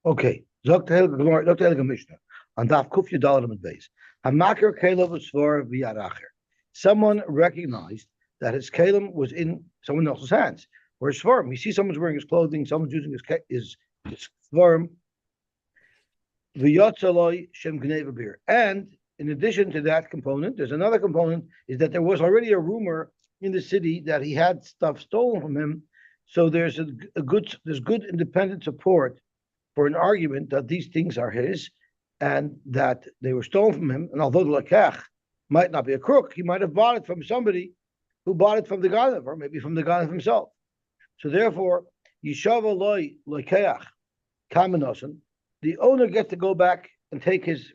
Okay. Dr. Helga Mishnah. On Daf Kuf Yudal Amid Beis. Hamakir Kalem was for V'yadacher. Someone recognized that his kalem was in someone else's hands. Or his svarim. We see someone's wearing his clothing, someone's using his svarim. V'yotzaloi shem gneva beer. And in addition to that component, there's another component, is that there was already a rumor in the city that he had stuff stolen from him. So there's there's good independent support for an argument that these things are his and that they were stolen from him. And although the lakach might not be a crook, he might have bought it from somebody who bought it from the Ganav, or maybe from the Ganav himself. So therefore, Yishava loy lakach kamenosan, the owner gets to go back and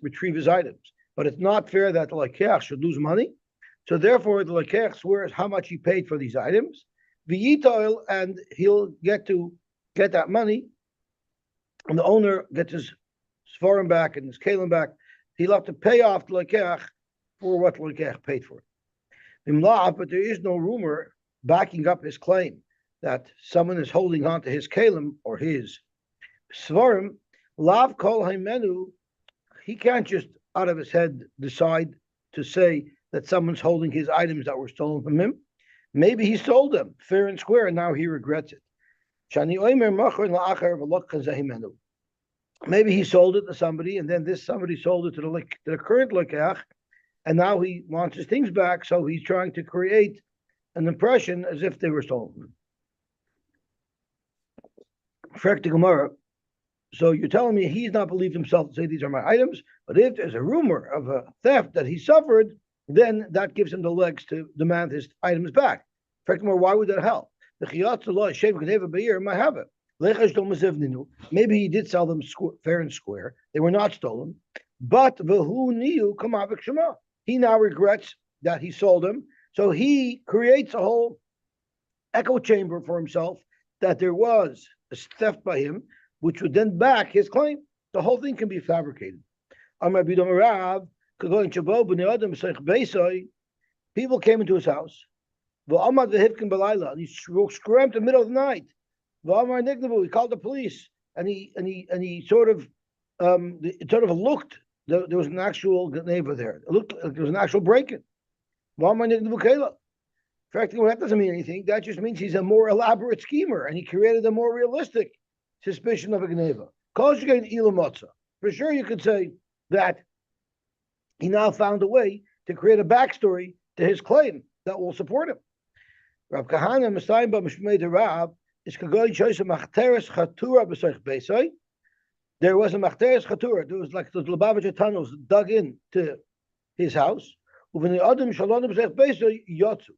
retrieve his items. But it's not fair that the lakach should lose money. So therefore, the lakach swears how much he paid for these items, v'yitoil, and he'll get that money, and the owner gets his svarim back and his kalim back. He'll have to pay off the lekech for what the lekech paid for. But there is no rumor backing up his claim that someone is holding on to his kalim or his svarim. Lav kol haimenu, he can't just out of his head decide to say that someone's holding his items that were stolen from him. Maybe he sold them fair and square, and now he regrets it. Maybe he sold it to somebody, and then this somebody sold it to the current lekach, and now he wants his things back, so he's trying to create an impression as if they were stolen. So you're telling me he's not believed himself to say these are my items, but if there's a rumor of a theft that he suffered, then that gives him the legs to demand his items back. Why would that help? The might have it. Maybe he did sell them fair and square. They were not stolen. But he now regrets that he sold them. So he creates a whole echo chamber for himself that there was a theft by him, which would then back his claim. The whole thing can be fabricated. People came into his house. And he screamed in the middle of the night. He called the police, and he sort of looked. There was an actual neighbor there. It looked like there was an actual break-in. In fact, that doesn't mean anything. That just means he's a more elaborate schemer, and he created a more realistic suspicion of a gneva. For sure, you could say that he now found a way to create a backstory to his claim that will support him. Rav Kahana Messiah Mishmei Rav is kagoy choice of machteres chatura b'soich beisai. There was a machteres chatura. There was like those Lubavitcher tunnels dug into his house. When the adam shalom b'soich beisai yotzu,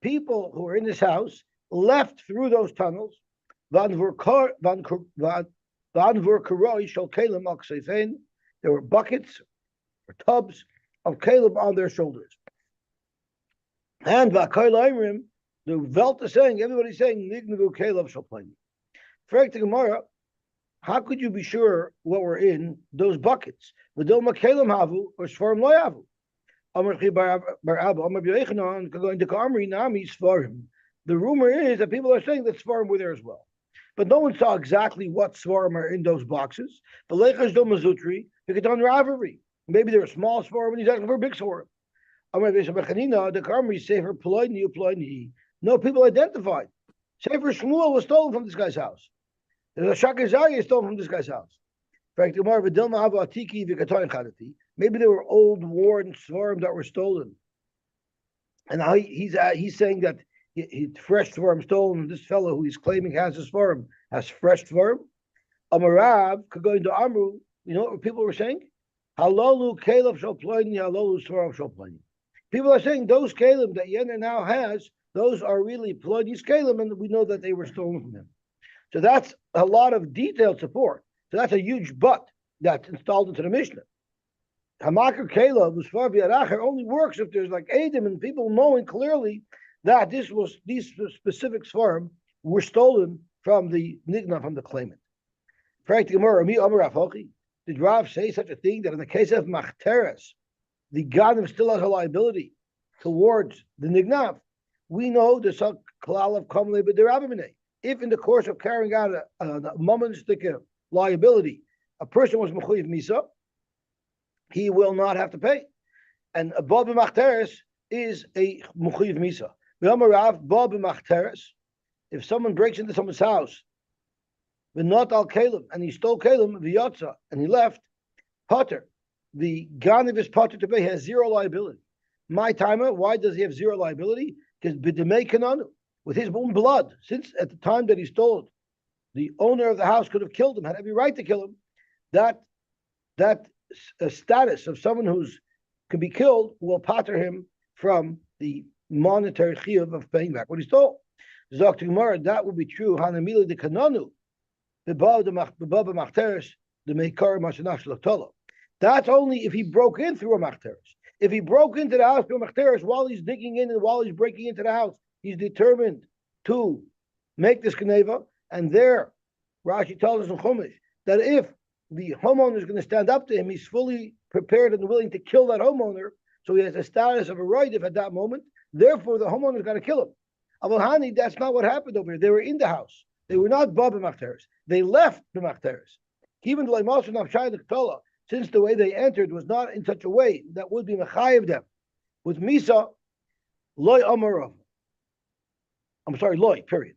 people who were in his house left through those tunnels. There were buckets or tubs of Caleb on their shoulders. And the Velt is saying, everybody's saying, Nignavu Caleb shall play. Frank the Gemara, how could you be sure what were in those buckets? V'dilma Caleb havu or Sfarim lo havu. The rumor is that people are saying that Sfarim were there as well. But no one saw exactly what Sfarim are in those boxes. The Lechas do Mazutri, you could on rivalry. Maybe there were small Sfarim and he's asking for a big Sfarim. The Karmri Sefer Ploidni. No people identified. Sefer Shmuel was stolen from this guy's house. There's a Shakir Zayah stolen from this guy's house. Maybe there were old worn Sfarim that were stolen. And now he's saying that he fresh Svarim stolen. This fellow who he's claiming has his Svarim has fresh Svarim. Amarav could go into Amru. You know what people were saying? Halolu Caleb shall ploini, halolu Svarim shall ploini. People are saying those Caleb that Yener now has, those are really ploini's Caleb, and we know that they were stolen from him. So that's a lot of detailed support. So that's a huge but that's installed into the Mishnah. Hamakar Caleb was far b'yaracher only works if there's like Adam and people knowing clearly that these specific svarim were stolen from the nigna, from the claimant. Did Rav say such a thing that in the case of machteres, the ganim still has a liability towards the nignav? We know the klal of kamle b'derabimene. If in the course of carrying out a moment's liability, a person was mechuyev misa, he will not have to pay. And a ba b'machteres is a mechuyev misa. V'amarav ba b'machteres. If someone breaks into someone's house, but not al kalim, and he stole kalim v'yatza, and he left, potter, the ganav is potter to pay. He has zero liability. My timer, why does he have zero liability? Because b'demei kananu, with his own blood, since at the time that he stole it, the owner of the house could have killed him, had every right to kill him. That status of someone who's could be killed will pater him from the monetary chiyuv of paying back what he stole. Zok Gemara, that would be true. Hanamili de kananu, the baba machteres, the meikar mashanach shlachtola. That's only if he broke in through a machteres. If he broke into the house through a machteres while he's digging in and while he's breaking into the house, he's determined to make this kneva. And there, Rashi tells us in Chumash that if the homeowner is going to stand up to him, he's fully prepared and willing to kill that homeowner. So he has a status of a roidiv at that moment. Therefore, the homeowner is going to kill him. Avalhani, that's not what happened over here. They were in the house. They were not baba machteres. They left the machteres. Even the since the way they entered was not in such a way that would be mechayev them. With misa, loy amarav. I'm sorry, loy, period.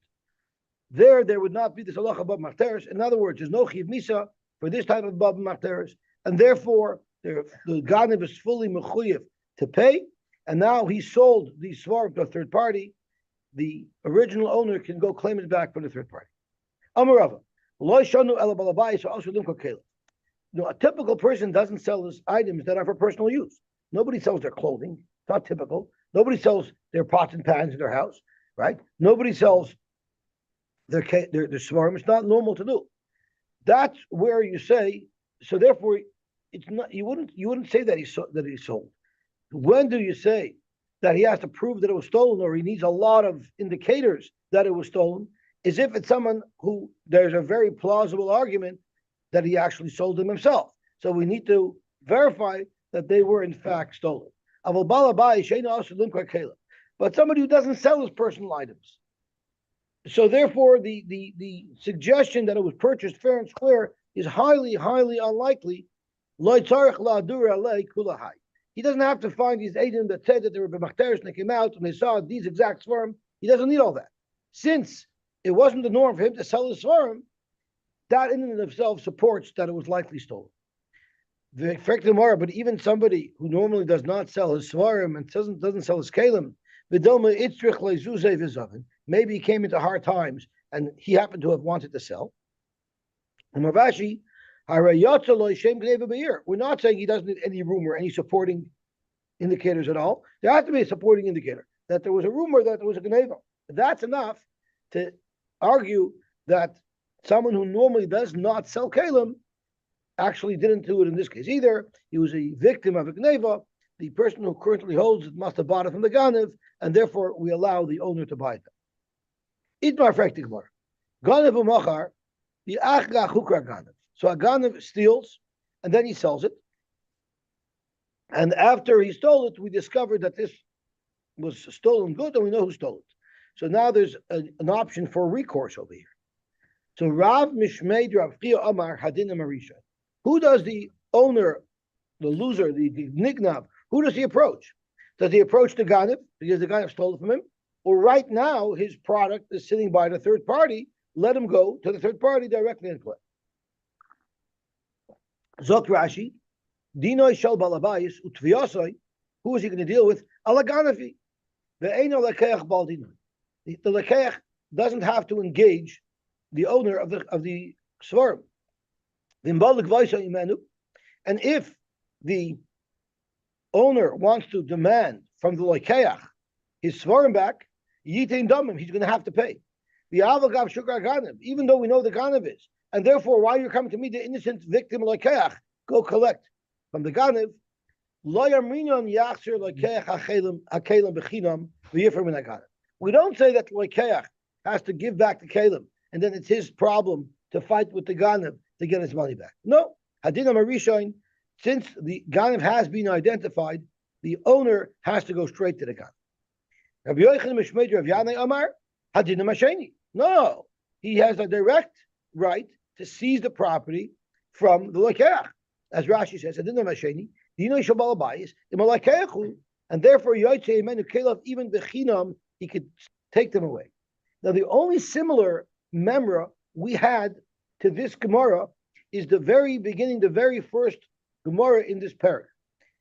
There would not be this halacha baba machteres. In other words, there's no chiv misa for this type of baba machteres, and therefore the ganav is fully mechuyev to pay. And now he sold these svarim to a third party. The original owner can go claim it back from the third party. Amarava, loy shanu ela balabayis also limko kelim. A typical person doesn't sell his items that are for personal use. Nobody sells their clothing. It's not typical. Nobody sells their pots and pans in their house, right? Nobody sells their svarim. It's not normal to do. That's where you say. So therefore, it's not. You wouldn't say that he sold. When do you say that he has to prove that it was stolen, or he needs a lot of indicators that it was stolen? Is if it's someone who there's a very plausible argument that he actually sold them himself. So we need to verify that they were in fact stolen. But somebody who doesn't sell his personal items. So therefore, the suggestion that it was purchased fair and square is highly, highly unlikely. He doesn't have to find these agents that said that they were b'machteres and they came out and they saw these exact svarim. He doesn't need all that. Since it wasn't the norm for him to sell his svarim, that in and of itself supports that it was likely stolen. The fact of the but even somebody who normally does not sell his svarim and doesn't sell his kalim, maybe he came into hard times and he happened to have wanted to sell. We're not saying he doesn't need any rumor, any supporting indicators at all. There has to be a supporting indicator that there was a rumor that there was a gneva. That's enough to argue that someone who normally does not sell kalim actually didn't do it in this case either. He was a victim of a gneva. The person who currently holds it must have bought it from the ganav, and therefore we allow the owner to buy it. Itmar frektigmar. Ganav u'machar, the achga chukra ganav. So a ganav steals, and then he sells it. And after he stole it, we discovered that this was stolen good, and we know who stole it. So now there's an option for recourse over here. So Rav Mishmeid Rav Chia Amar Hadina Marisha. Who does the owner, the loser, the nignav, who does he approach? Does he approach the ganav because the ganav stole it from him? Or right now his product is sitting by the third party, let him go to the third party directly and collect. Zok Rashi, Dinoi Shel Balabayis Utviyosai, who is he going to deal with? Alaganavi. Ve'eino lekeach baldinoi. The lekeach doesn't have to engage the owner of the svarim. And if the owner wants to demand from the lekeach his svarim back, yitain damim, he's going to have to pay. The avagav shukar ganav, even though we know the ganav is, and therefore, why you're coming to me, the innocent victim lekeach, go collect from the ganav. We don't say that lekeach has to give back the kalim, and then it's his problem to fight with the ganav to get his money back. No, hadina marishain, since the ganav has been identified, the owner has to go straight to the ganav. Rabbi Yochanan Mishmeid Rav Yanai Amar hadina masheni. No, he has a direct right to seize the property from the Lokeach. As Rashi says, Adinam Hasheni, Dino Shabal Abayis, Imalakeachu, and therefore Yosy Menu Kelav, even Bechinam, he could take them away. Now, the only similar memra we had to this Gemara is the very beginning, the very first Gemara in this parak.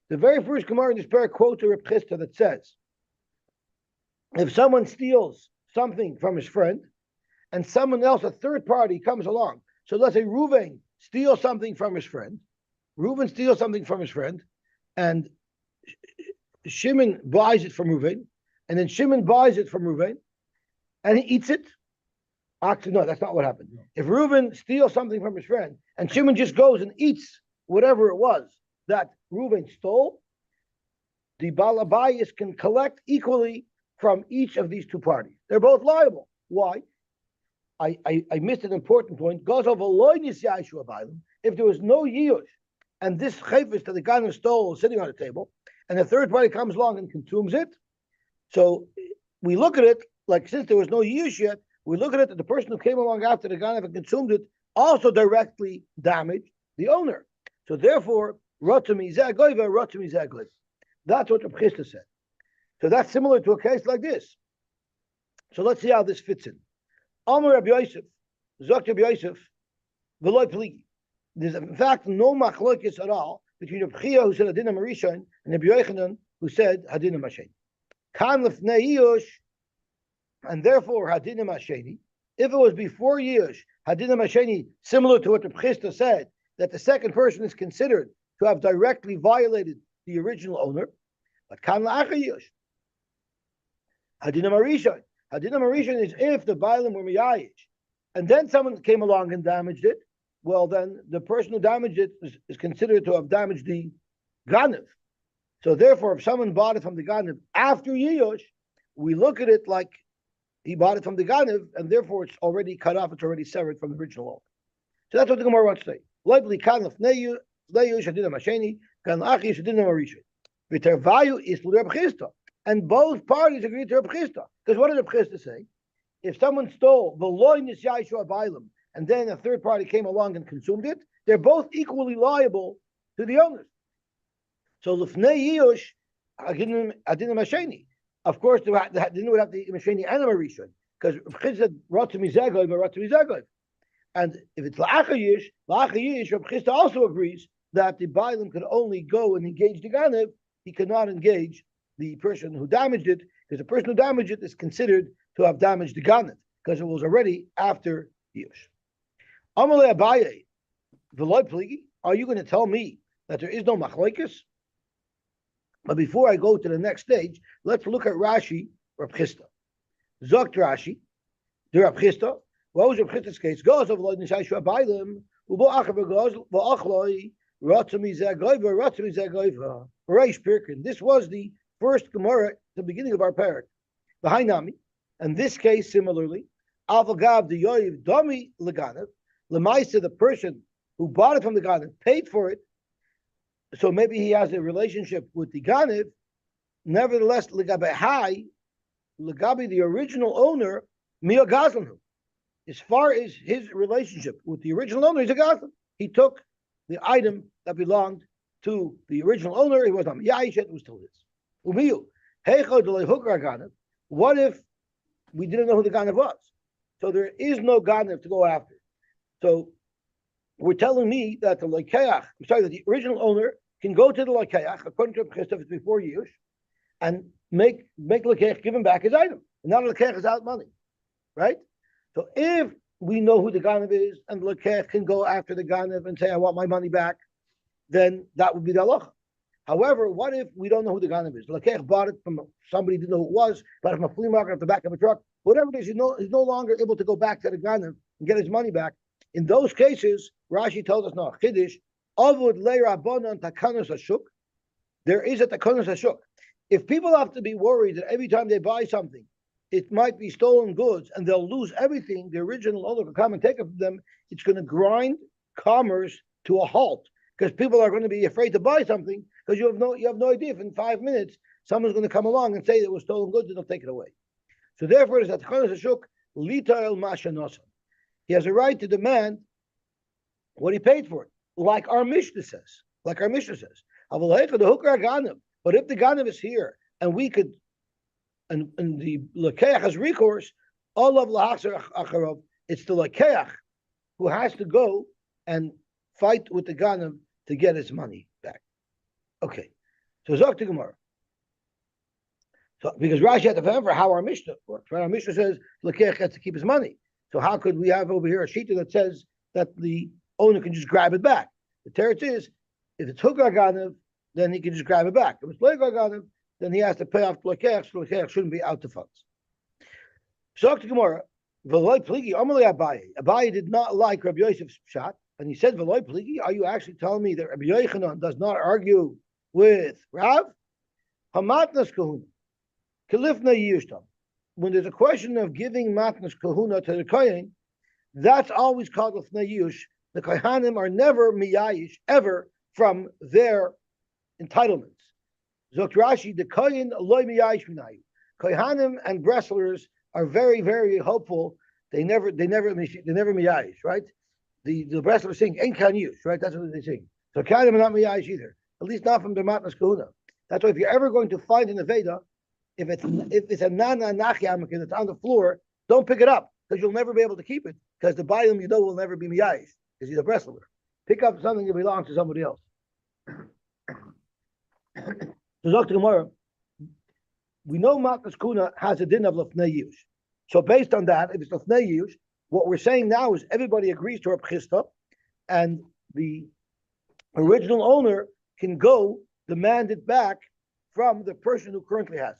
The very first Gemara in this parak quotes a Reb Chisda that says, if someone steals something from his friend, and someone else, a third party, comes along. So let's say Reuven steals something from his friend. And Shimon buys it from Reuven, and then Shimon buys it from Reuven, and he eats it. Actually, no, that's not what happened. If Reuven steals something from his friend, and Shimon just goes and eats whatever it was that Reuven stole, the Balabayas can collect equally from each of these two parties. They're both liable. Why? I missed an important point. If there was no Yush, and this chayfis that the guy stole is sitting on the table, and the third party comes along and consumes it, so we look at it like, since there was no Yush yet, we look at it that the person who came along after the guy and consumed it also directly damaged the owner. So therefore, that's what the Chisda said. So that's similar to a case like this. So let's see how this fits in. Amar Rabbi Yosef, Zok Rabbi Yosef, V'loi Pligi. There's in fact no machlokes at all between Rabbi Chia, who said Hadinam Rishon, and Rabbi Yochanan, who said Hadinam Hasheni. Kan lefnei Yush, and therefore Hadinam Hasheni. If it was before Yush, Hadinam Hasheni, similar to what the Chisda said, that the second person is considered to have directly violated the original owner. But Kan la'achar Yush, Hadinam Rishon. Hadinam Rishon is if the Bailim were miyayish, and then someone came along and damaged it. Well, then the person who damaged it is considered to have damaged the Ganav. So therefore, if someone bought it from the Ganav after Yush, we look at it like he bought it from the Ganav, and therefore it's already cut off, it's already severed from the original owner. So that's what the Gemara wants to say. Likely Kanaf Neyu, Leyu Shadinam Hasheni, Kan Achi Shadinam Rishon. V'tervayu is Reb Chisda. And both parties agreed to Reb Chisda. Because what did Reb Chisda say? If someone stole the loinis Yashua Bailam, and then a third party came along and consumed it, they're both equally liable to the owners. So Lefnei Yush, Adinim Hasheni. Of course, they would have the Hasheni and the Rishon, because Reb Chisda said Ratzim Izagov, Ratzim Izagov. And if it's La'achar Yush, Reb Chisda also agrees that the Bailam could only go and engage the Ganav, he cannot engage the person who damaged it, because the person who damaged it is considered to have damaged the Ganav, because it was already after Yush. Amalei Abaye, V'loi Pligi, are you going to tell me that there is no machlokes? But before I go to the next stage, let's look at Rashi, Reb Chisda. Zokt Rashi, the Reb Chisda, what was Reb Chisda's case? Goes of Loi Nishai Shua Bailim, Ubo Achav Goes, V'achloi, Ratzim Izagoiva, Ratzim Izagoiva, Reish Pirkin. This was the first Gemara, the beginning of our parak. Behind Nami, and this case similarly, Avagav the Yoiv Dami Leganav, Lemaisa, the person who bought it from the Ganav, paid for it, so maybe he has a relationship with the Ganav. Nevertheless, Legabe Hai, Legabe, the original owner, Mia Gazlanhu. As far as his relationship with the original owner, he's a Gazlan. He took the item that belonged to the original owner. He was not Yaishet, it was still his. Umiyu, Heichod Lehukra Ganav. What if we didn't know who the Ganav was? So there is no Ganav to go after. So we're telling me that the Lokeach, that the original owner can go to the Lokeach, according to Chesed, if it's before Yush, and make Lokeach give him back his item. And now the Lokeach is out money, right? So if we know who the Ganav is, and the Lokeach can go after the Ganav and say, I want my money back, then that would be the halacha. However, what if we don't know who the Ganav is? The Lokeach bought it from somebody who didn't know who it was, bought it from a flea market at the back of a truck, whatever it is, he's no longer able to go back to the Ganav and get his money back. In those cases, Rashi tells us now, Chiddush, Avud le'Rabbanan takanos hashuk. There is a takanos hashuk. If people have to be worried that every time they buy something, it might be stolen goods and they'll lose everything, the original owner can come and take it from them, it's going to grind commerce to a halt, because people are going to be afraid to buy something because you have no idea if in 5 minutes someone's going to come along and say it was stolen goods and they'll take it away. So therefore, it's a takanos hashuk lita el mashanosa. He has a right to demand what he paid for it. like our Mishnah says. Like our Mishnah says. But if the Ganav is here and we could, and the Lakeach has recourse, all of Lahachar Acharov, it's the Lakeach who has to go and fight with the Ganav to get his money back. Okay. So Zok to Gemara. So because Rashi had to remember how our Mishnah works, right? Our Mishnah says Lakeach has to keep his money. So how could we have over here a shita that says that the owner can just grab it back? The teretz is, if it's Hukar Ganav, then he can just grab it back. If it's Legar Ganav, then he has to pay off Lakeach, so Lakeach shouldn't be out the funds. So to Gemara, V'loi Pligi, Amalei Abaye. Abaye did not like Rabbi Yosef's shot, and he said, V'loi Pligi, are you actually telling me that Rabbi Yochanan does not argue with Rav? Hamatnas Kahuna. Kalifna Yishtam. When there's a question of giving Matnas Kahuna to the Kohen, that's always called Lifnei Yush. The Kohanim are never miyayish, ever, from their entitlements. Zok Rashi, the Kohen loy miyayish minayu. Kohanim and wrestlers are very, very hopeful. They never miyayish, right? The wrestlers sing Ein Kan Yush, right? That's what they sing. So Kohanim are not miyayish either, at least not from the Matnas Kahuna. That's why if you're ever going to find in the Veda, if it's a nana nachyam that's on the floor, don't pick it up because you'll never be able to keep it because the bayim will never be miyayish because he's a wrestler. Pick up something that belongs to somebody else. So Dr. Gemara, we know Matnas Kuna has a din of lefnei yush. So based on that, if it's lefnei yush, what we're saying now is everybody agrees to a pchista, and the original owner can go demand it back from the person who currently has it.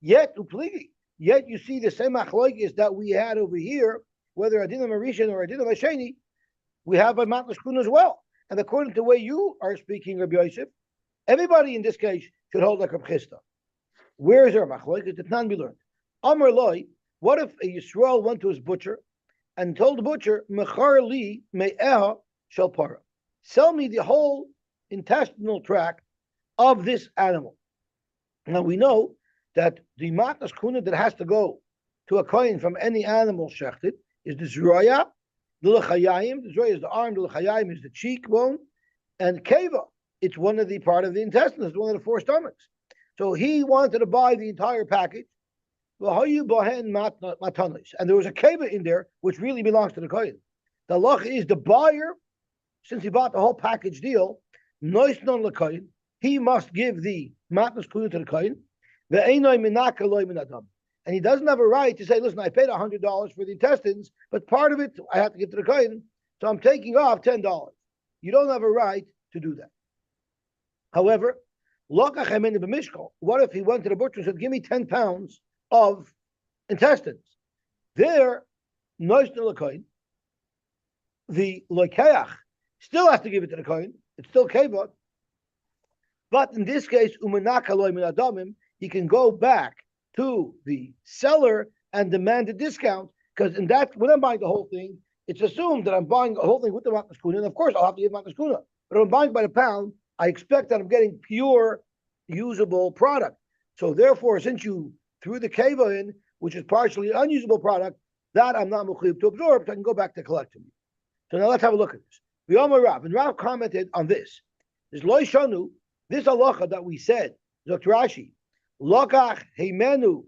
Yet you see the same achloikis that we had over here, whether Adina Marishan or Adina Masheni, we have a Matnas Kuna as well. And according to the way you are speaking, Rabbi Yosef, everybody in this case should hold like a pchista. Where is our machlokes? Did not be learned. Amar loy, what if a Yisrael went to his butcher and told the butcher, Mechar li me'eha shel para, sell me the whole intestinal tract of this animal. Now we know that the Matnas Kuna that has to go to a coin from any animal shechted is the zroya, the lechayim. The zroya is the arm, the lechayim is the cheekbone, and keva, it's one of the part of the intestines, it's one of the four stomachs. So he wanted to buy the entire package. And there was a keva in there, which really belongs to the kohen. The lach is the buyer, since he bought the whole package deal, he must give the matnas kuna to the kohen. And he doesn't have a right to say, listen, I paid $100 for the intestines, but part of it I have to give to the kohen, so I'm taking off $10. You don't have a right to do that. However, what if he went to the butcher and said, give me 10 pounds of intestines? There, the lokeach still has to give it to the kohen. It's still kevod. But in this case, he can go back to the seller and demand a discount, because in that, when I'm buying the whole thing, it's assumed that I'm buying the whole thing with the matnas kuna, and of course I'll have to give matnas kuna. But if I'm buying by the pound, I expect that I'm getting pure, usable product. So therefore, since you threw the keva in, which is partially unusable product, that I'm not mechuyev to absorb, so I can go back to collecting. So now let's have a look at this. V'yomer Rav, and Rav commented on this. This loy shanu, this halacha that we said, Dr. Rashi, lokach heimenu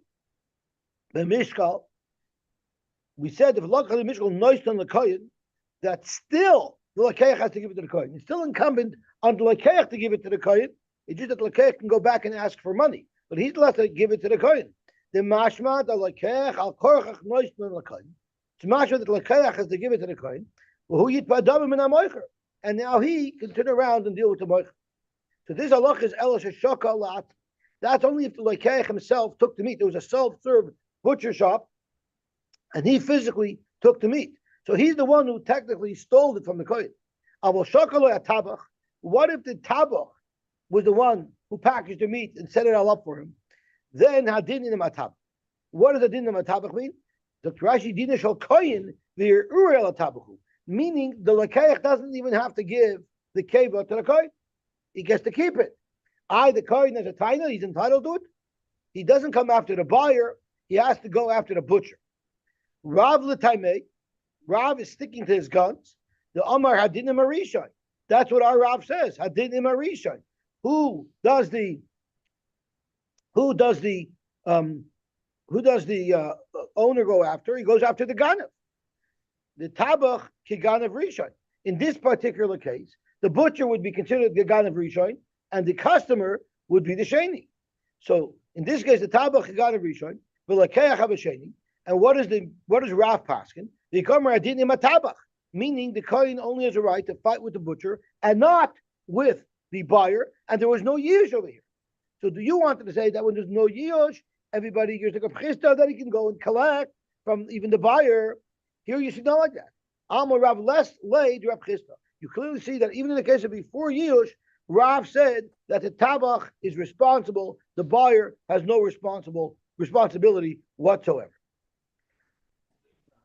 b'mishkal. We said if lokach b'mishkal noistan l'koyin, that still the lakeich has to give it to the kohen. It's still incumbent on the lakeich to give it to the kohen. It's just that the lakeich can go back and ask for money, but he's allowed to give it to the kohen. The mashma the lakeich al korchach noistan l'koyin. It's mashma that the lakeich has to give it to the kohen. Who yitpa damim min hamoicher, and now he can turn around and deal with the moicher. So this halach is elish shaka lat. That's only if the lakeich himself took the meat. There was a self-serve butcher shop, and he physically took the meat. So he's the one who technically stole it from the kohen. What if the tabach was the one who packaged the meat and set it all up for him? Then hadin in the What does hadin in the matabach mean? The Rashi dina shal kohen the urel tabachu, meaning the lakeich doesn't even have to give the keva to the kohen. He gets to keep it. The kohen has a taina, he's entitled to it. He doesn't come after the buyer, he has to go after the butcher. Rav l'taimei, Rav is sticking to his guns. The Amar Hadinim Arishai. That's what our Rav says. Hadin im harishon. Who does the who does the um who does the owner go after? He goes after the ganav. The tabach kiganav rishon. In this particular case, the butcher would be considered the ganav rishon, and the customer would be the sheni. So in this case, the tabach kiganav rishon, v'lakeach habasheni. And what is Rav Paskin? The Gomer adin im tabach, meaning the kohen only has a right to fight with the butcher and not with the buyer, and there was no yish over here. So do you want to say that when there's no yish, everybody gives like a chista that he can go and collect from even the buyer? Here you should not like that. Amar Rav less laid Rav chista. You clearly see that even in the case of before yish, Rav said that the tabach is responsible. The buyer has no responsibility whatsoever.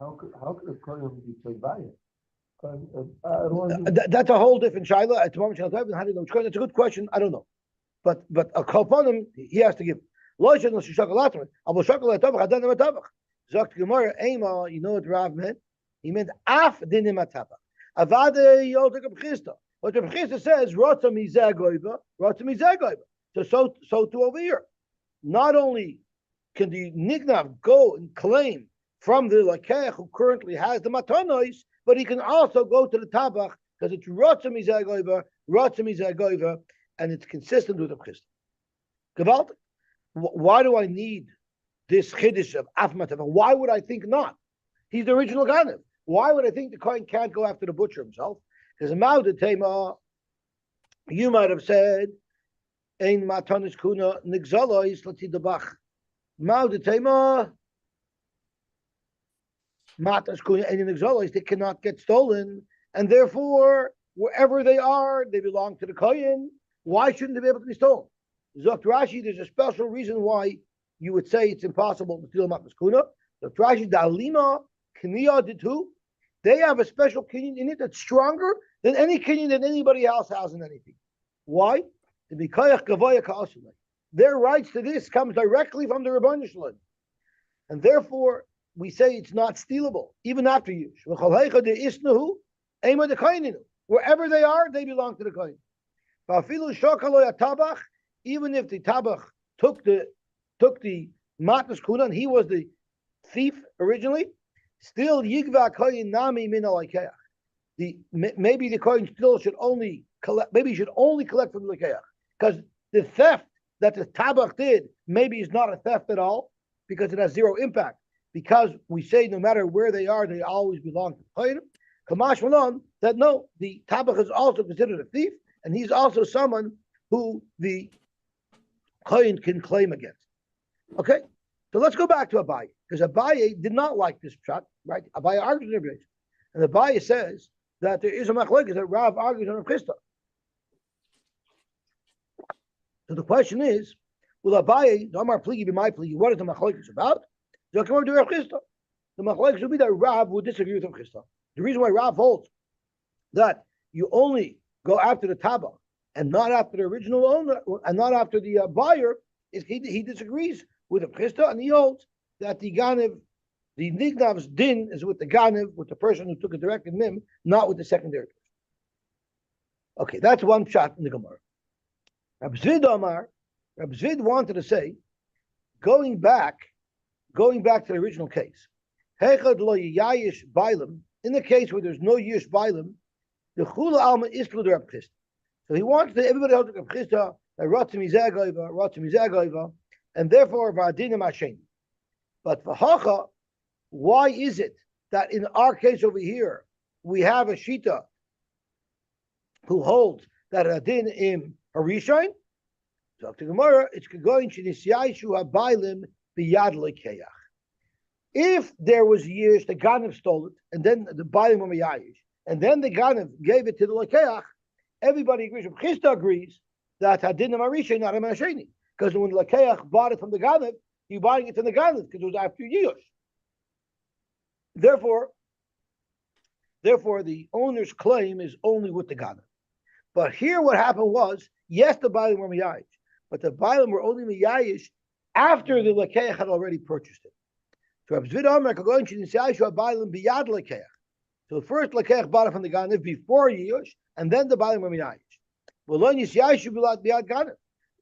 How could a kohen be played by it? That's a whole different shaila. At the moment, how do you know? That's a good question. I don't know, but a kolponim he has to give. You know what Rav meant? He meant af dinim atabach. Avade yotek b'chista. What the b'chista says, rotza mizeh goiva, rotza mizeh goiva. So too over here. Not only can the nignav go and claim from the lakeach who currently has the matanos, but he can also go to the tabach because it's rotza mizeh goiva, and it's consistent with the b'chista. Gewalt. Why do I need this chiddush of af matavach? Why would I think not? He's the original ganav. Why would I think the kohen can't go after the butcher himself? Because you might have said, "Ein matanis kuna nigzalois latidabach." Ma'udetema matas kuna ein nigzalois. They cannot get stolen, and therefore, wherever they are, they belong to the kohen. Why shouldn't they be able to be stolen? Zokt Rashi, there's a special reason why you would say it's impossible to steal matas kuna. Zokt Rashi, the alima kniya did too. They have a special kinyan in it that's stronger than any kinyan that anybody else has in anything. Why? Their rights to this comes directly from the Rebbeinu Shalom. And therefore, we say it's not stealable, even after use. Wherever they are, they belong to the kohen. Even if the tabach took the matas kuna and he was the thief originally, still yigva kohen nami min alakeach. Maybe the kohen still should only collect. Maybe he should only collect from the lakeach, because the theft that the tabach did maybe is not a theft at all, because it has zero impact. Because we say no matter where they are, they always belong to the kohen. Kamash malon that no, the tabach is also considered a thief, and he's also someone who the kohen can claim against. Okay, so let's go back to Abaye, because Abaye did not like this shot, right? Abaye argues in Abaye, and Abaye says that there is a machlokes that Rav argues on a chista. So the question is, will Abaye, Amar pligi be my pligi, what is the machlokes about? So come over to Rav chista. The machlokes would be that Rav would disagree with Rav chista. The reason why Rav holds that you only go after the taba and not after the original owner and not after the buyer is he disagrees with the chista, and he holds that the ganev, the nignav's din is with the ganev, with the person who took a direct mim, not with the secondary person. Okay, that's one shot in the Gemara. Rab Zvid wanted to say, going back to the original case, Hechad lo yayish bailim, in the case where there's no yish bailim, the chula alma is to the Rab Chista. So he wants that everybody else to Rab Chista, that rotzim izagaiva, and therefore v'adinim hashem. But for Hacha, why is it that in our case over here we have a shita who holds that adin im harishon? So to Gemara, it's going shenisyayishu habaylim biyad lekeach. If there was years the ganav stole it, and then the baylim were yayish, and then the ganav gave it to the lekeach, everybody agrees. Chista agrees that adin im harishon not a masheni, because when the lekeach bought it from the ganav, he buying it from the ganav because it was after years. Therefore, the owner's claim is only with the ganav. But here, what happened was, yes, the baylim were miyayish, but the baylim were only miyayish after the lekeach had already purchased it. So Rab Zvid Omer going to nisayishu baylim biyad lekeach. So first Lekech bought it from the Ganav before Yush, and then the Baalim were Miyayish.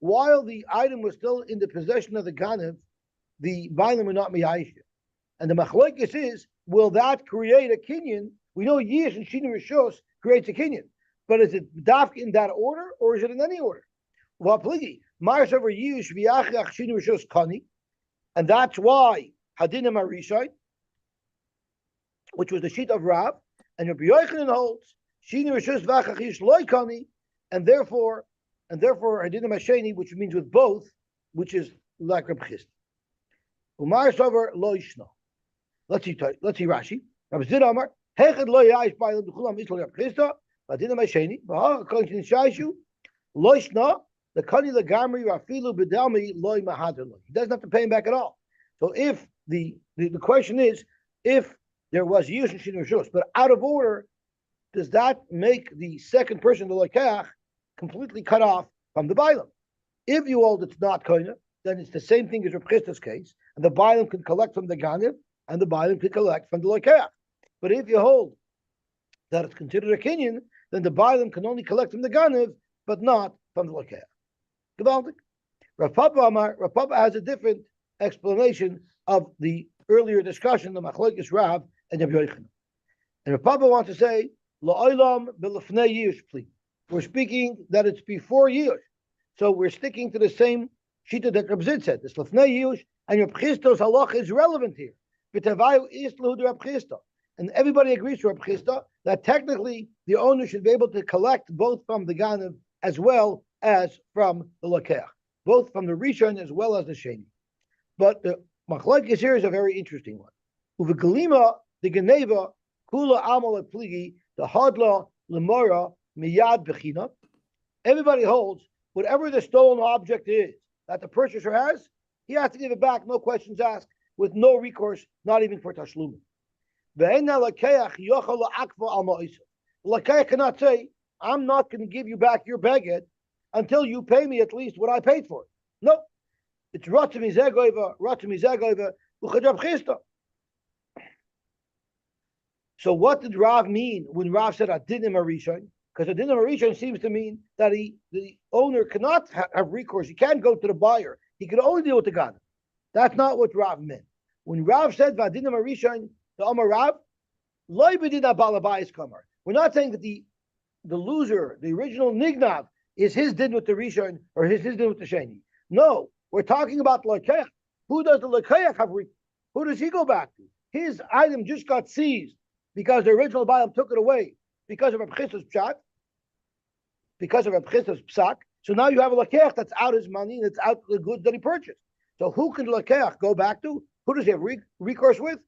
While the item was still in the possession of the Ganav, the Baalim were not Miyayish. And the Machlokes is, will that create a kinyan? We know Yish and Shini Rishos creates a kinyan, but is it dafk in that order or is it in any order? Well, pligi, Mars over Yish v'yachach Shini Rishos kani, and that's why Hadinim Arishai, which was the sheet of Rav, and Rabbi Yochanan holds Shini Rishos v'achach Yish loy kani, and therefore Hadinim Hasheni, which means with both, which is like Reb Chist. Umar Sover lo yishno. Let's see Rashi. Rabbi Zid Amar, Hechad lo yayish ba'alim d'chulam islo Reb Chista, Hadinim Hasheni, according to Nishaishu, lo yishno, the kani legamri rafilu b'dalmi loy mahadr lo. He doesn't have to pay him back at all. So if the question is, if there was Yush and Shin Rishos, but out of order, does that make the second person, the Lekach, completely cut off from the Bailam? If you hold it's not Koina, then it's the same thing as Reb Chista's case, and the Bailam can collect from the Ganev, and the Bailam can collect from the Lekach. But if you hold that it's considered a Kinyan, then the Bailam can only collect from the Ganev, but not from the Lekach. Gewaltig. Rav Papa has a different explanation of the earlier discussion, the Machlokes Rav and Rabbi Yochanan. And Rav Papa wants to say, La'olam b'lefnei Yush, please. We're speaking that it's before Yush. So we're sticking to the same shita that Reb Zid said. This lefnei Yush, and Reb Chista's halach is relevant here. V'tavayu is l'hu Reb Chista. And everybody agrees to Reb Chista that technically the owner should be able to collect both from the Ganev as well as from the Lekech, both from the Rishon as well as the Sheni. But the Machlokes here is a very interesting one. Uvegalima the Geneva kula amal pligi the hadla lemora miyad bechina. Everybody holds whatever the stolen object is that the purchaser has, he has to give it back, no questions asked, with no recourse, not even for tashlum. The Lekech cannot say, I'm not going to give you back your baguette until you pay me at least what I paid for it. No. It's Ratzim Izagoiva, Uchadab Chista. So what did Rav mean when Rav said Adinim Arishon? Because Adinim Arishon seems to mean that the owner cannot have recourse. He can't go to the buyer. He can only deal with the Ganav. That's not what Rav meant. When Rav said Vadinim Arishon, the Amar Rav, Loi B'dina Balabayis Kamar. We're not saying that the loser, the original Nignav, is his din with the Rishon or his din with the Sheni. No, we're talking about Lekech. Who does the Lekech have? Who does he go back to? His item just got seized because the original Baalim took it away because of Reb Chista's pshat, because of Reb Chista's psak. So now you have a Lekech that's out his money and it's out the goods that he purchased. So who can the Lekech go back to? Who does he have recourse with?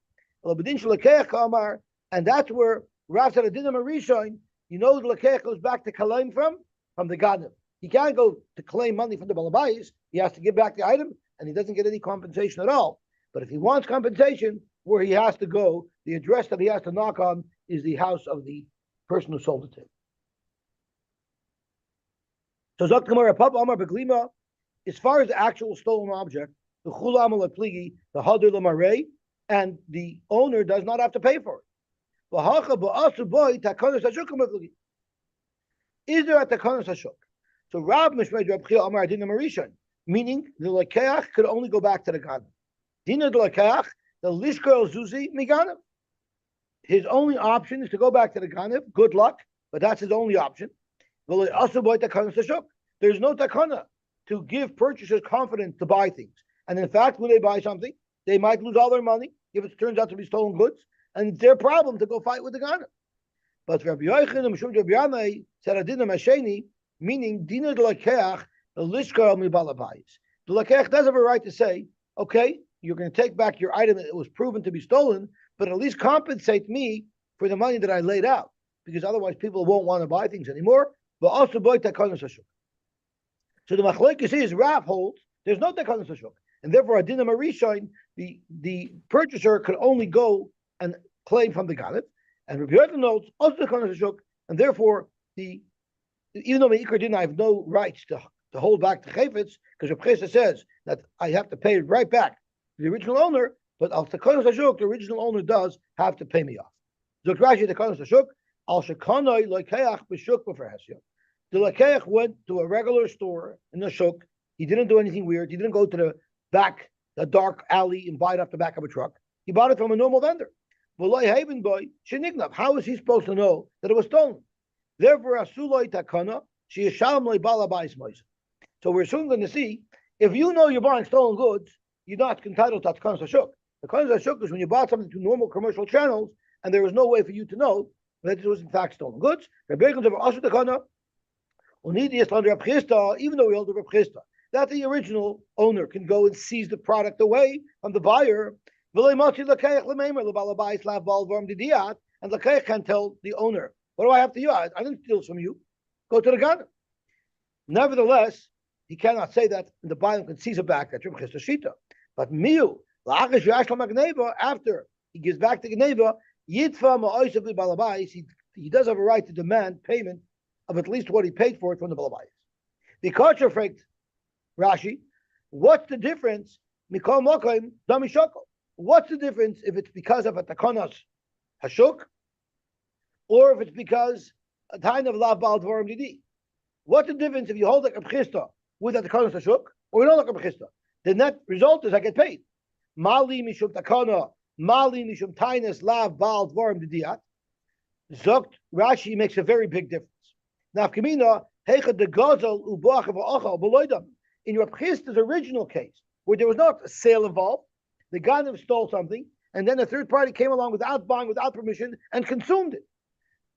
And that's where Rav said Adinim Arishon. You know the Lekech goes back to claim from the Ganev. He can't go to claim money from the Balabayis. He has to give back the item, and he doesn't get any compensation at all. But if he wants compensation, where he has to go, the address that he has to knock on is the house of the person who sold it to him. So Zok Gemara Papa Amar Beglima, as far as the actual stolen object, the Chulam Pligi, the Hadur Lamarei, and the owner does not have to pay for it. Is there a Takanas Hashuk? So Rab Mishmei Rab Chia Amar Adinim Arishon, meaning the Lekech could only go back to the Ganev. Dina the Lekech, the Lishkol Zuzi Miganev. His only option is to go back to the Ganev. Good luck, but that's his only option. There's no takana to give purchasers confidence to buy things. And in fact, when they buy something, they might lose all their money if it turns out to be stolen goods, and it's their problem to go fight with the Ganev. But Rabbi Yochanan Mishum Rabbi Yanai said Adinim Hasheni, meaning Dina de Lekech, the Lishkol mi Balabayis. The Lekech does have a right to say, okay, you're going to take back your item that was proven to be stolen, but at least compensate me for the money that I laid out, because otherwise people won't want to buy things anymore. But also boy takanas hashuk. So the machlokes is Rav holds there's no takanas hashuk, and therefore Adinim Arishon, the purchaser could only go and claim from the Ganev, and Rabbi Yochanan notes also takanas hashuk, and therefore even though Meikar didn't, I have no rights to hold back the chayfetz, because Reb Chesa says that I have to pay it right back to the original owner, but al takanas hashuk, the original owner does have to pay me off. Zok Rashi the Kanas Hashuk, Al Shekanoi Loikeach B'Shuk B'Ferhesya. The Loikeach went to a regular store in the Shuk. He didn't do anything weird. He didn't go to the dark alley and buy it off the back of a truck. He bought it from a normal vendor. How is he supposed to know that it was stolen? Therefore, Asuloi Takana, she is Shalmoi Balabais Moisa. So we're soon going to see, if you know you're buying stolen goods, you're not entitled to Takanas Hashuk. The Takanas Hashuk is when you bought something through normal commercial channels, and there was no way for you to know that it was in fact stolen goods. Even though we hold the Reb Chisda, that the original owner can go and seize the product away from the buyer. And the Kayak can tell the owner, what do I have to you? I didn't steal from you. Go to the gun. Nevertheless, he cannot say that the buyer can seize it back. That's Reb Chisda Shita. But Miu, after he gives back the Gneva, he does have a right to demand payment of at least what he paid for it from the Balabais. The culture faked Rashi, what's the difference? What's the difference if it's because of a Takanas Hashuk or if it's because a time of Lav Baal Dvarim Didi? What's the difference if you hold like a Chisda with a Takanas Hashuk or you don't like a Chisda? The net result is I get paid. Mali Mishum Takana, Mali Mishum Tainus Lav Baal Dvarim Didiat. Zokt Rashi makes a very big difference. Nafkamina, Hecha de Gazel Ubach of Achal Beloidam. In your Chisda's original case, where there was not a sale involved, the Ganav stole something, and then a third party came along without buying, without permission, and consumed it.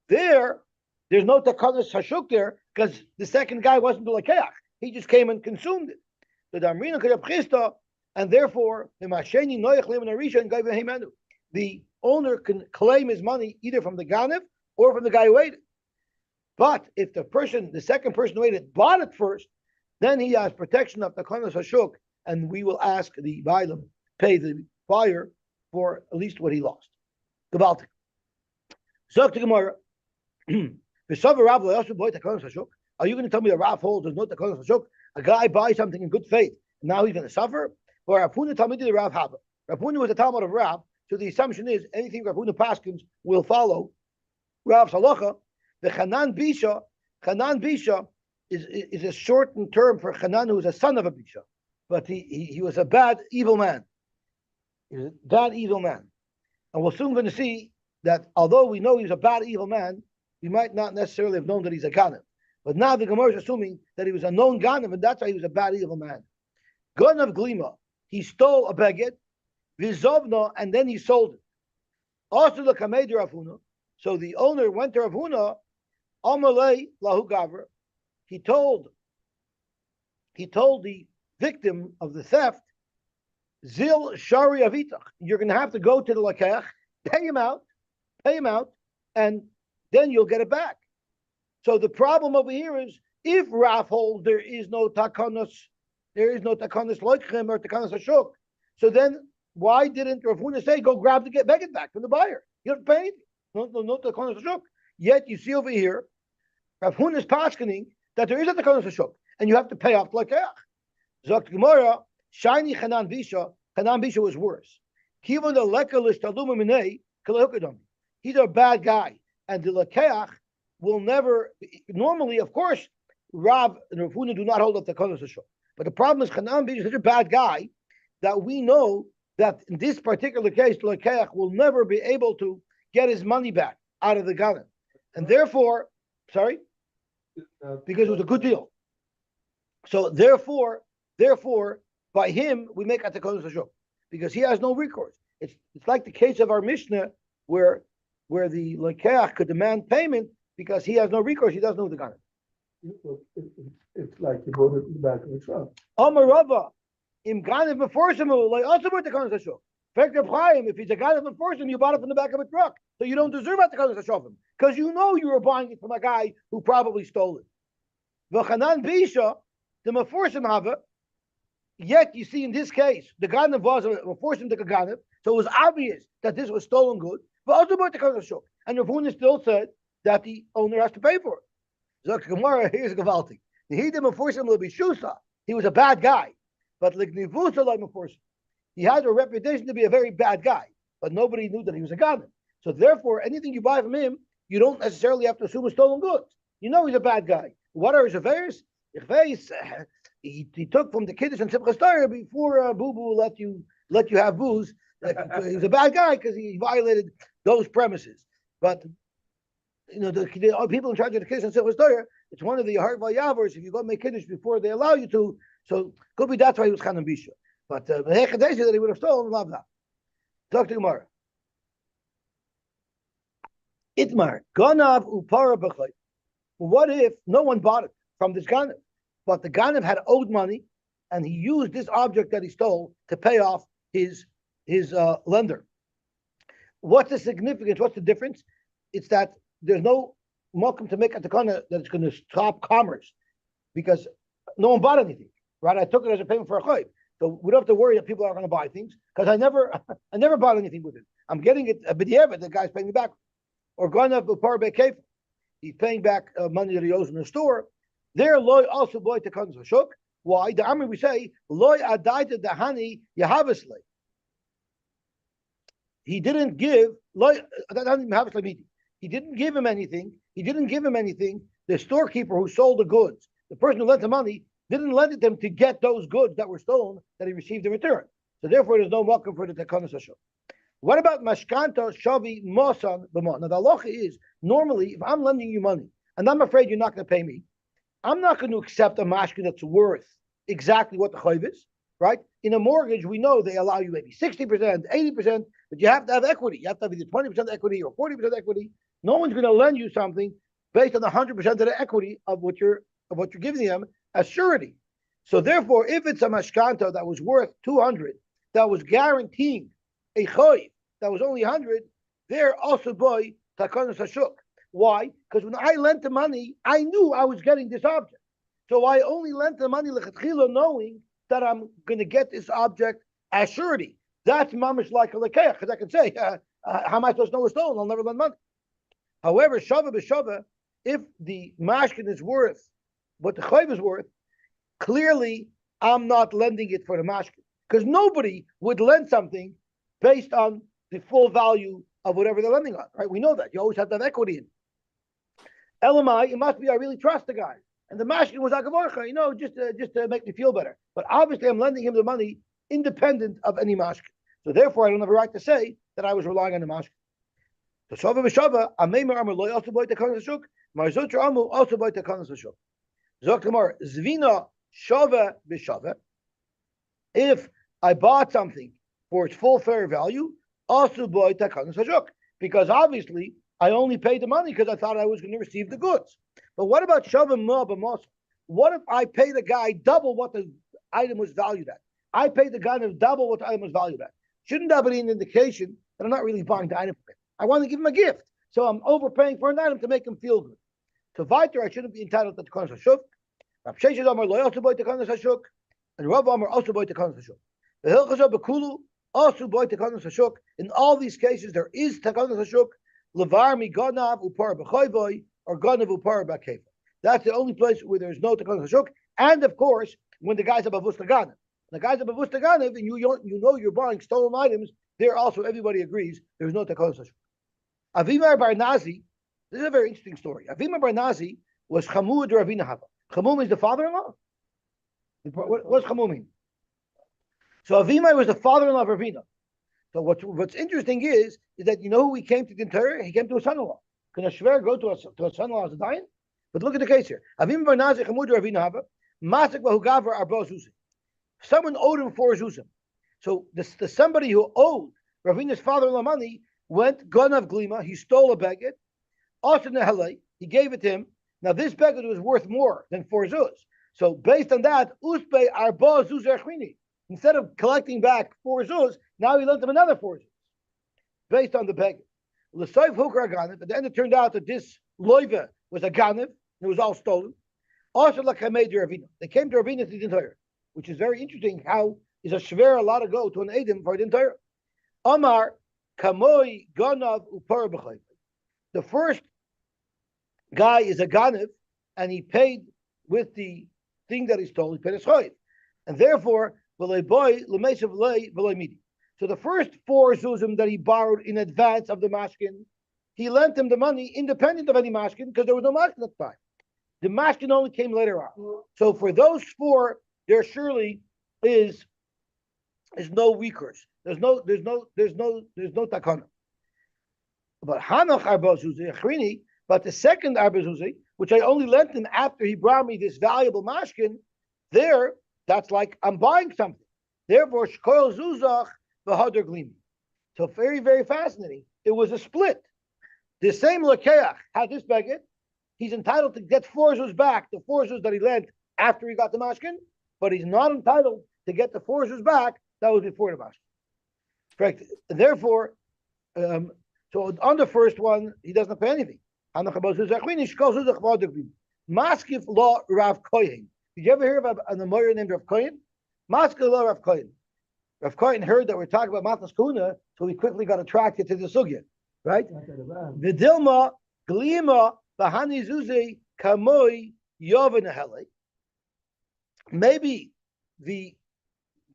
There's no Takanas Hashuk there, because the second guy wasn't the Lakeach. He just came and consumed it. The Damrina could have Chisda, and therefore, the owner can claim his money either from the Ganav or from the guy who ate it. But if the second person who ate it bought it first, then he has protection of the Takanas Hashuk, and we will ask the Bailam pay the buyer for at least what he lost. Gabaltik. Zok to Gemara. Are you going to tell me that Rav holds there's no Takanas Hashuk? A guy buys something in good faith, and now he's going to suffer? Or Rapuna Talmidi the Rav Haba. Rapuna was a Talmud of Rav, so the assumption is anything Rapuna Paskins will follow Rav's halacha. The Chanan Bisha is a shortened term for Chanan, who is a son of a Bisha. But he was a bad, evil man. He was a bad, evil man. And we're soon going to see that although we know he's a bad, evil man, we might not necessarily have known that he's a Ganav. But now the Gemara is assuming that he was a known Ganav, and that's why he was a bad, evil man. Ganav Glima, he stole a baguette, Vizovna, and then he sold it. Also the Kamed Ravuna. So the owner went to Ravuna, Amalei Lahu Gavra. He told the victim of the theft, Zil Shari Avitach, you're going to have to go to the Lakeach, pay him out, and then you'll get it back. So the problem over here is, if Rav holds there is no Takanas Loikchem or Takanas Hashuk, so then why didn't Rav Huna say, go grab the baguette back from the buyer? You don't pay anything. No Takanas Hashuk. Yet you see over here, Rav Huna is paskening that there is a Takanas Hashuk, and you have to pay off the Lakeach. Zokt Gemara, shiny Chanan Bisha was worse. Kivan the lekalish taluma minei kalehukadam. He's a bad guy, and the Lakeach will never. Normally, of course, Rav and Rav Huna do not hold up the Takanas Hashuk. But the problem is Chanan Bisha is such a bad guy that we know that in this particular case, the Lakeach will never be able to get his money back out of the Ganav, and therefore, because it was a good deal. So therefore, by him we make a Takanas Hashuk because he has no recourse. It's like the case of our Mishnah where the Lakeach could demand payment because he has no recourse. He doesn't know the Ganav. It's like you bought it in the back of the truck. Amar Rava, im Ganav meforshemu like also with the Takanas Hashuk. If he's a Ganav meforshemu, you bought it from the back of a truck, so you don't deserve a Takanas Hashuk because you know you were buying it from a guy who probably stole it. V'chanan Bisha, the meforshim hava. Yet you see in this case, the Ganav was a meforshim to the Ganav, so it was obvious that this was stolen good. But also about the Takanas Hashuk, and Rav Huna still said that the owner has to pay for it. Zok Gemara, here's Gavalti. He was a bad guy, but he had a reputation to be a very bad guy, but nobody knew that he was a Ganav. So therefore, anything you buy from him, you don't necessarily have to assume it's stolen goods. You know he's a bad guy. What are his affairs? He took from the Kiddush and Simchas Torah before Boo Boo let you have booze. He's a bad guy because he violated those premises. But the people in charge of the Kiddush and Simchas Torah, it's one of the Har Vayavers. If you go make Kiddush before they allow you to, so could be that's why he was Chanan Bisha. But that he would have stolen, love that. Talk to Gemara. Itmar Ganav Upara B'chay. What if no one bought it from this Ganav, but the Ganav had owed money, and he used this object that he stole to pay off his lender? What's the significance? What's the difference? It's that there's no welcome to make a takana that it's going to stop commerce because no one bought anything, right? I took it as a payment for a chayv, so we don't have to worry that people are going to buy things because I never bought anything with it. I'm getting it a b'diavad. The guy's paying me back, or ganav b'par be'kef. He's paying back money that he owes in the store. There, loy also boy to comes shuk. Why? The army we say loy adaita dahani yahavasle. He didn't give loy yahavasle. He didn't give him anything. He didn't give him anything. The storekeeper who sold the goods, the person who lent the money, didn't lend it to him to get those goods that were stolen that he received in return. So therefore, there's no welcome for the takanas hashuk. What about mashkanta shavi mosan b'mon? Now the halacha is normally if I'm lending you money and I'm afraid you're not going to pay me, I'm not going to accept a mashkin that's worth exactly what the chayv is, right? In a mortgage, we know they allow you maybe 60%, 80%, but you have to have equity. You have to have either 20% equity or 40% equity. No one's going to lend you something based on 100% of the equity of what you're giving them as surety. So therefore, if it's a mashkanta that was worth 200, that was guaranteeing a chayv that was only 100, there also boy takanas hashuk. Why? Because when I lent the money, I knew I was getting this object. So I only lent the money lechatchila knowing that I'm going to get this object as surety. That's mamish like a lekeach, because I can say, how am I supposed to know it's stolen? I'll never lend money. However, shava b'shava, if the mashkin is worth what the chayv is worth, clearly I'm not lending it for the mashkin, because nobody would lend something based on the full value of whatever they're lending on, right? We know that. You always have to have equity in it. Elamai, it must be I really trust the guy. And the mashkin was akavarcha, just to make me feel better. But obviously I'm lending him the money independent of any mashkin. So therefore I don't have a right to say that I was relying on the mashkin. So shava b'shava, ameimer amar loy also boy tekanas hashuk, marzutra amu also boy tekanas hashuk. Zok Gemara, zvina shava b'shava. If I bought something for its full fair value, also boy tekanas hashuk, because obviously I only paid the money because I thought I was going to receive the goods. But what about shava ma b'mos? What if I pay the guy double what the item was valued at? I paid the guy double what the item was valued at. Shouldn't that be an indication that I'm not really buying the item for him? I want to give him a gift, so I'm overpaying for an item to make him feel good. So Viter, I shouldn't be entitled to the tekanas hashuk. Rav Sheshes Amar lo also boy tekanas hashuk, and Rav Amar also boy tekanas hashuk. The Hilchos Bekulu also boy tekanas hashuk. In all these cases, there is tekanas hashuk. Levar mi ganav upar b'chayvoy or ganav upar b'keva. That's the only place where there's no tekanas hashuk. And of course, when the guys have a vustaganev, the guys have a vustaganev, and you know you're buying stolen items, there also everybody agrees there's no tekanas hashuk. Avimar bar Nazi, this is a very interesting story. Avimar bar Nazi was Chamud Ravina Hava. Chamud is the father-in-law. What's Chamud mean? So Avimar was the father-in-law of Ravina. So what's interesting is that you know who he came to the Torah? He came to a son-in-law. Can a shver go to a son-in-law as a dying? But look at the case here. Avimar bar Nazi Chamud Ravina Hava. Masik v'hugavar arba zuzim. Someone owed him 4 zuzim. So the somebody who owed Ravina's father-in-law money went ganav glima. He stole a beged. Also nehalei, he gave it to him. Now this beged was worth more than 4 zuz. So based on that, uspe arba zuz erchini. Instead of collecting back 4 zuz, now he lent him another 4 zuz. Based on the beged. L'soif hukar ganav. At the end, it turned out that this loiva was a ganav. It was all stolen. Also lakamei Ravina. They came to Ravina to the entire, which is very interesting. How is a shver allowed to go to an edim for the entire? Amar kamoi ganav upar b'chayv. The first guy is a ganav, and he paid with the thing that he stole. He paid his chayv, and therefore v'lei boy l'meisav v'lei midi. So the first 4 zuzim that he borrowed in advance of the mashkin, he lent him the money independent of any mashkin because there was no mashkin at the time. The mashkin only came later on. So for those 4, there surely is no recourse. There's no takana. But Hanach Arba Zuzi Achrini, but the second Arba Zuzi, which I only lent him after he brought me this valuable mashkin, there, that's like I'm buying something. Therefore, Shkoil Zuzach v'Hadar Glimi. So very, very fascinating. It was a split. The same Lakeach had this baguette. He's entitled to get 4 zuz back, the 4 zuz that he lent after he got the mashkin, but he's not entitled to get the 4 zuz back that was before the mashkin. Correct. And therefore, so on the first one, he doesn't pay anything. Maskif law Rav Kohen. Did you ever hear of an Amorah named Rav Kohen? Maskif law Rav Kohen. Rav Kohen heard that we're talking about Matnas Kuna, so he quickly got attracted to the sugya, right? The Dilma, Glima, Bahani Zuzi, Kamoi, Yovinahele. Maybe the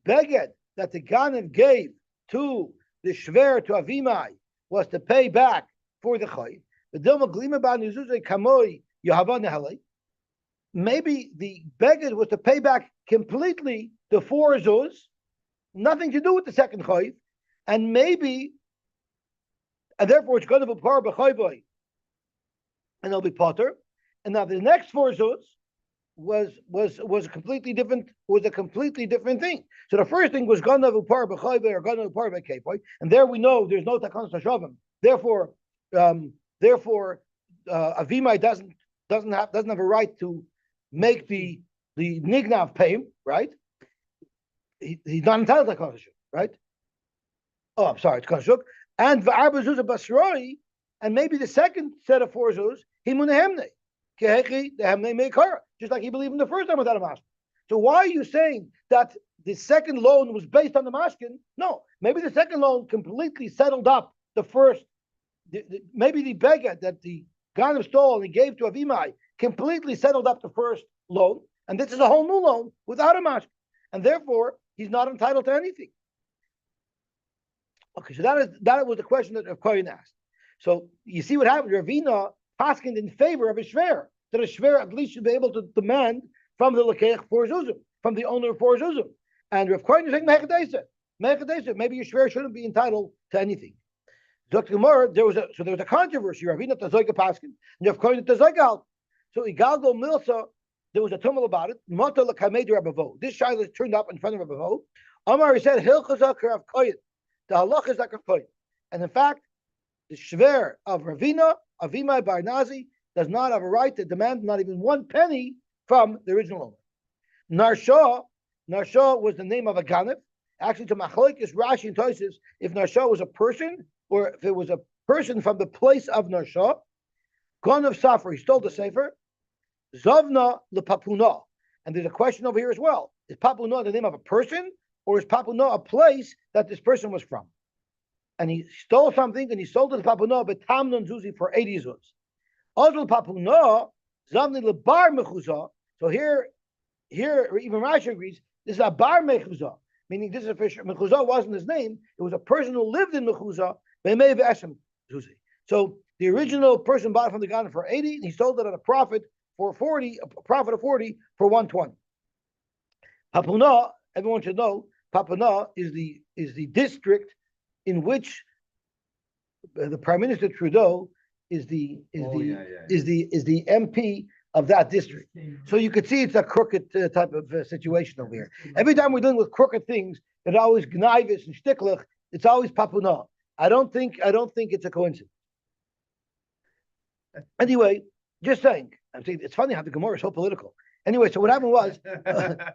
beged that the Ganev gave to the Shver, to Avimai, was to pay back for the Chayiv. The Dilma, Glima, Bahani Zuzi, Kamoi, Yovinahele. Maybe the beged was to pay back completely the 4 zuz, nothing to do with the second Chayiv, and therefore it's going to be par b'chayboy, and it'll be potter. And now the next 4 zuz was a completely different thing. So the first thing was gonna be par b'chayboy or gonna be par b'kayboy, and there we know there's no takan shavim. Therefore, Avimai doesn't have a right to make the nignav pay him, right? He's not entitled to takan right? Oh, I'm sorry, it's Kanshuk. And V'arba Zuz Basroi, and maybe the second set of 4 Zuz, Himunehemne. Kehechi, the Hemne Meikara. Just like he believed in the first time without a mashkin. So why are you saying that the second loan was based on the mashkin? No, maybe the second loan completely settled up the first. Maybe the beggar that the Ganav stole and he gave to Avimai completely settled up the first loan, and this is a whole new loan without a mashkin. And therefore, he's not entitled to anything. Okay, so that was the question that Rav Kohen asked. So you see what happened. Ravina paskined in favor of a shver, that a shver at least should be able to demand from the lekeich 4 zuzim, from the owner of 4 zuzim. And Rav Kohen is saying mechadesa. Maybe your shver shouldn't be entitled to anything. Dr. Gemara, there was a controversy. Ravina tazoika paskin, and Rav Kohen tazoika. So igaldo milsa, there was a tumult about it. Mata lekamed Rabavo. This shiloh turned up in front of Rabavo. Amar, he said hilchazak Rav Kohen. The halach is like a kohen. And in fact, the shver of Ravina, Avimai Barnazi, does not have a right to demand not even 1 penny from the original owner. Narsha was the name of a Ganev. Actually, to Machlokes, Rashi and Tosfos, if Narsha was a person, or if it was a person from the place of Narsha, Ganev Safar, he stole the Sefer, Zavna lepapuna. And there's a question over here as well. Is Papuna the name of a person, or is Papuna a place that this person was from? And he stole something and he sold it to Papuna, but Tamnon Zuzi for 80 zuz. Ozl Papuna, Zavni lebar mechuza. So here, even Rashi agrees, this is a bar mechuza, meaning this is a fisher. Mechuza wasn't his name, it was a person who lived in Mechuza, Beimei V'Eshem Zuzi. So the original person bought it from the Ghana for 80, and he sold it at a profit for 40, a profit of 40 for 120. Papuna, everyone should know, Papuna is the district in which the Prime Minister Trudeau is the MP of that district. So you could see it's a crooked type of situation over here. Every time we're dealing with crooked things, it's always gnaivis and shtiklach. It's always Papuna. I don't think it's a coincidence. Anyway, just saying. I'm saying it's funny how the Gemara is so political. Anyway, so what happened was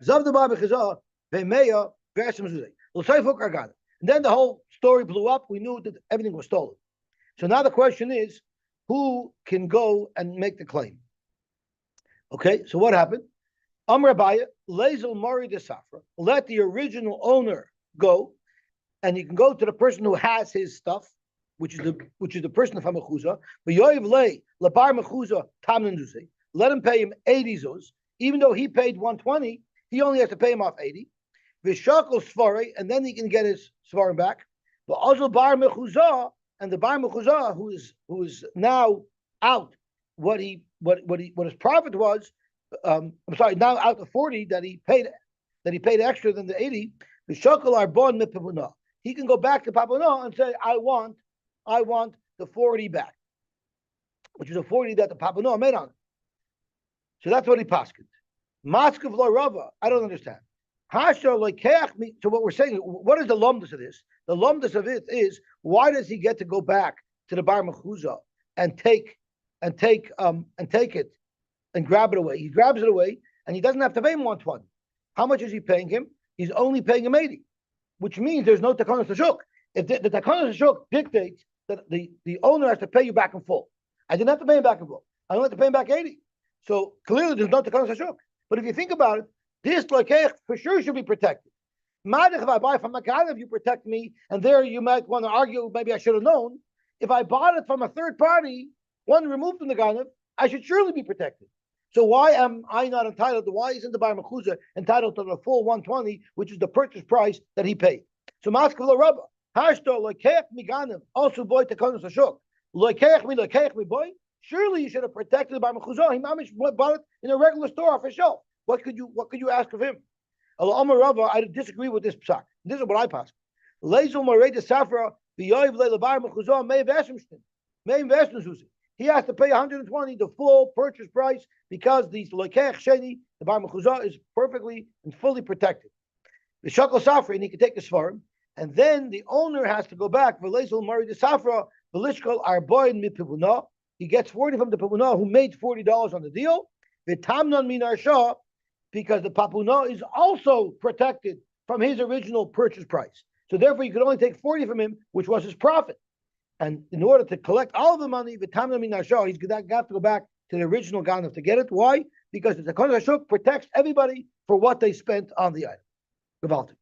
Zav the Bar B'Chazah V'Meya V'Eshem Zuzei. L'Seifuk Argana. And then the whole story blew up. We knew that everything was stolen. So now the question is, who can go and make the claim? Okay, so what happened? Amr Abaya, Lezel Mari de Safra, let the original owner go, and he can go to the person who has his stuff, which is the person from Mechuza. But Yoiv Lei, Labar Mechuza, Tamnan Zuzi, let him pay him 80 zuz. Even though he paid 120, he only has to pay him off 80. v'shakol svari, and then he can get his svarim back. But also bar mechuzah, and the bar mechuzah who is now out what his profit was. I'm sorry, now out the 40 that he paid extra than the 80. V'shakol arbon mipavuna. He can go back to Papuna and say, I want the 40 back, which is a 40 that the Papuna made on it. So that's what he paskined. Maskav lo Rava, I don't understand. Hasha lekeach me. So what we're saying, what is the lumdus of this? The lumdus of it is, why does he get to go back to the bar mechuzah and take it and grab it away? He grabs it away and he doesn't have to pay him 120. How much is he paying him? He's only paying him 80, which means there's no takanas hashuk. If the takanas hashuk dictates that the owner has to pay you back in full, I didn't have to pay him back in full. I only have to pay him back 80. So clearly there's no takanas hashuk. But if you think about it, this lekech for sure should be protected. Madich, if I buy from a Ganav, you protect me, and there you might want to argue, maybe I should have known. If I bought it from a third party, one removed from the Ganav, I should surely be protected. So why am I not entitled to, why isn't the Bar Mechuzah entitled to the full 120, which is the purchase price that he paid? So Maskav Rabba, Hashto lekech mi Ganav, also boy takanos hashuk. Lekech mi boy. Surely you should have protected the Bar Mechuzah. He mamish bought it in a regular store off a shelf. What could you ask of him? Allah Rava, I disagree with this psak. This is what I pass. Leizul Marei de Safra v'yoiv le'lebar mechuzah may investments. He has to pay 120, the full purchase price, because the loikech sheni, the bar mechuzah, is perfectly and fully protected. The shakal safra, and he can take the svarim, and then the owner has to go back. Leizul Marei de Safra v'lishkol arboin mipivuna. He gets 40 from the pivuna who made $40 on the deal. V'tamnon min arsha, because the papuna is also protected from his original purchase price. So therefore, you could only take 40 from him, which was his profit. And in order to collect all of the money, he's going to have to go back to the original Ganav to get it. Why? Because the Takanas Hashuk protects everybody for what they spent on the item. Gavaltic.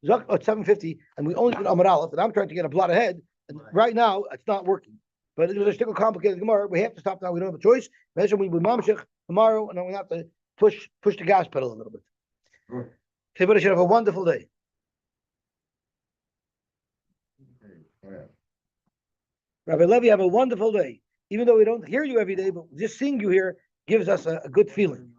At 7:50, and we only did Amar Aleph, and I'm trying to get a blot ahead. And right now, it's not working. But it was a still complicated Gemara. We have to stop now. We don't have a choice. Imagine we mamshich tomorrow, and then we have to push the gas pedal a little bit. Everybody should have a wonderful day. Rabbi Levi, have a wonderful day. Even though we don't hear you every day, but just seeing you here gives us a good feeling.